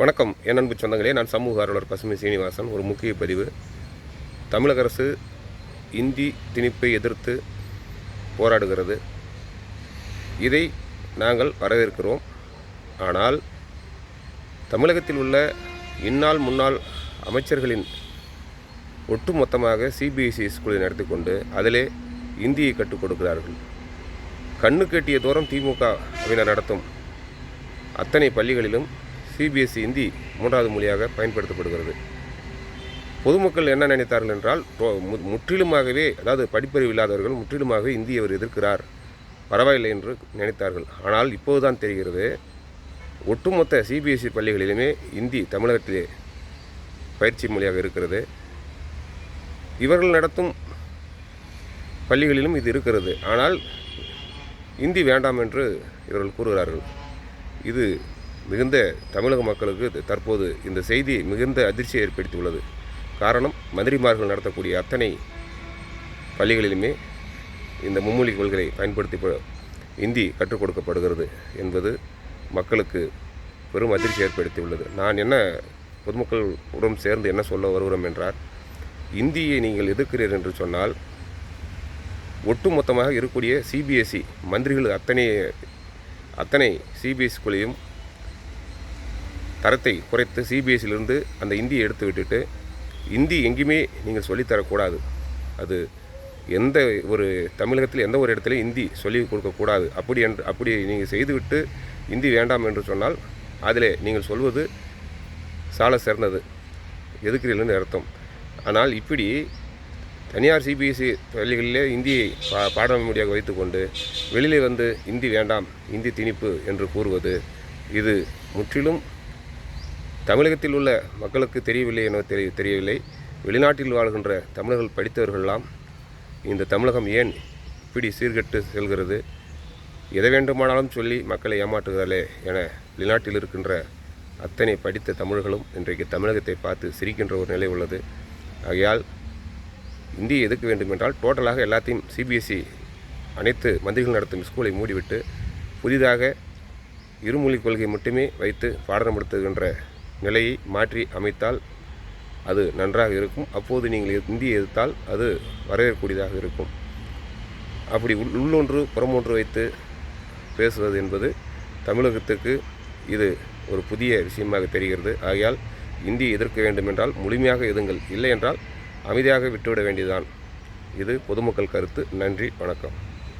வணக்கம் என் அன்பு சொந்தங்களே, நான் சமூக ஆர்வலர் பசுமை சீனிவாசன். ஒரு முக்கிய பதிவு. தமிழக அரசு இந்தி திணிப்பை எதிர்த்து போராடுகிறது. இதை நாங்கள் வரவேற்கிறோம். ஆனால் தமிழகத்தில் உள்ள இந்நாள் முன்னாள் அமைச்சர்களின் ஒட்டுமொத்தமாக சிபிஎஸ்இ ஸ்கூலை நடத்தி கொண்டு அதிலே இந்தியை கற்றுக் கொடுக்கிறார்கள். கண்ணு கெட்டிய தூரம் திமுகவினர் நடத்தும் அத்தனை பள்ளிகளிலும் சிபிஎஸ்இ இந்தி மூன்றாவது மொழியாக பயன்படுத்தப்படுகிறது. பொதுமக்கள் என்ன நினைத்தார்கள் என்றால், முற்றிலுமாகவே, அதாவது படிப்பறிவு இல்லாதவர்கள் முற்றிலுமாக இந்தி அவர் எதிர்க்கிறார், பரவாயில்லை என்று நினைத்தார்கள். ஆனால் இப்போதுதான் தெரிகிறது, ஒட்டுமொத்த சிபிஎஸ்இ பள்ளிகளிலுமே இந்தி தமிழகத்திலே பயிற்சி மொழியாக இருக்கிறது. இவர்கள் நடத்தும் பள்ளிகளிலும் இது இருக்கிறது. ஆனால் இந்தி வேண்டாம் என்று இவர்கள் கூறுகிறார்கள். இது மிகுந்த தமிழக மக்களுக்கு தற்போது இந்த செய்தி மிகுந்த அதிர்ச்சியை ஏற்படுத்தியுள்ளது. காரணம், மந்திரிமார்கள் நடத்தக்கூடிய அத்தனை பள்ளிகளிலுமே இந்த மும்மொழி கொள்கையை பயன்படுத்தி இந்தி கற்றுக் கொடுக்கப்படுகிறது என்பது மக்களுக்கு பெரும் அதிர்ச்சி ஏற்படுத்தியுள்ளது. நான் என்ன பொதுமக்களுடன் சேர்ந்து என்ன சொல்ல வருகிறோம் என்றால், இந்தியை நீங்கள் எதிர்க்கிறீர்கள் என்று சொன்னால், ஒட்டுமொத்தமாக இருக்கக்கூடிய சிபிஎஸ்இ மந்திரிகள் அத்தனை சிபிஎஸ்இ ஸ்கூலையும் தரத்தை குறைத்து சிபிஎஸ்சியிலிருந்து அந்த இந்தியை எடுத்து விட்டுட்டு, இந்தி எங்கேயுமே நீங்கள் சொல்லித்தரக்கூடாது. அது எந்த ஒரு தமிழகத்தில் எந்த ஒரு இடத்துலையும் இந்தி சொல்லிக் கொடுக்கக்கூடாது. அப்படி நீங்கள் செய்துவிட்டு இந்தி வேண்டாம் என்று சொன்னால், அதில் நீங்கள் சொல்வது சால சிறந்தது, எதுக்கிறீர்கள்னு அர்த்தம். ஆனால் இப்படி தனியார் சிபிஎஸ்சி பள்ளிகளிலே இந்தியை பாட மொழியாக வைத்துக்கொண்டு வெளியிலே வந்து இந்தி வேண்டாம், இந்தி திணிப்பு என்று கூறுவது, இது முற்றிலும் தமிழகத்தில் உள்ள மக்களுக்கு தெரியவில்லை என தெரியவில்லை. வெளிநாட்டில் வாழ்கின்ற தமிழர்கள் படித்தவர்களெல்லாம் இந்த தமிழகம் ஏன் இப்படி சீர்கெட்டு செல்கிறது, எதை வேண்டுமானாலும் சொல்லி மக்களை ஏமாற்றுகிறார்களே என வெளிநாட்டில் இருக்கின்ற அத்தனை படித்த தமிழர்களும் இன்றைக்கு தமிழகத்தை பார்த்து சிரிக்கின்ற ஒரு நிலை உள்ளது. ஆகையால் இந்தியை எதுக்க வேண்டும் என்றால், டோட்டலாக எல்லாத்தையும் சிபிஎஸ்இ அனைத்து மந்திரிகள் நடத்தும் ஸ்கூலை மூடிவிட்டு புதிதாக இருமொழி கொள்கை மட்டுமே வைத்து பாடம் நடத்துகின்ற நிலையை மாற்றி அமைத்தால் அது நன்றாக இருக்கும். அப்போது நீங்கள் இந்தியை எதிர்த்தால் அது வரவேற்கக்கூடியதாக இருக்கும். அப்படி உள்ளொன்று புறமொன்று வைத்து பேசுவது என்பது தமிழகத்துக்கு இது ஒரு புதிய விஷயமாக தெரிகிறது. ஆகையால் இந்தியை எதிர்க்க வேண்டும் என்றால் முழுமையாக எதுங்கள், இல்லை என்றால் அமைதியாக விட்டுவிட வேண்டியதுதான். இது பொதுமக்கள் கருத்து. நன்றி, வணக்கம்.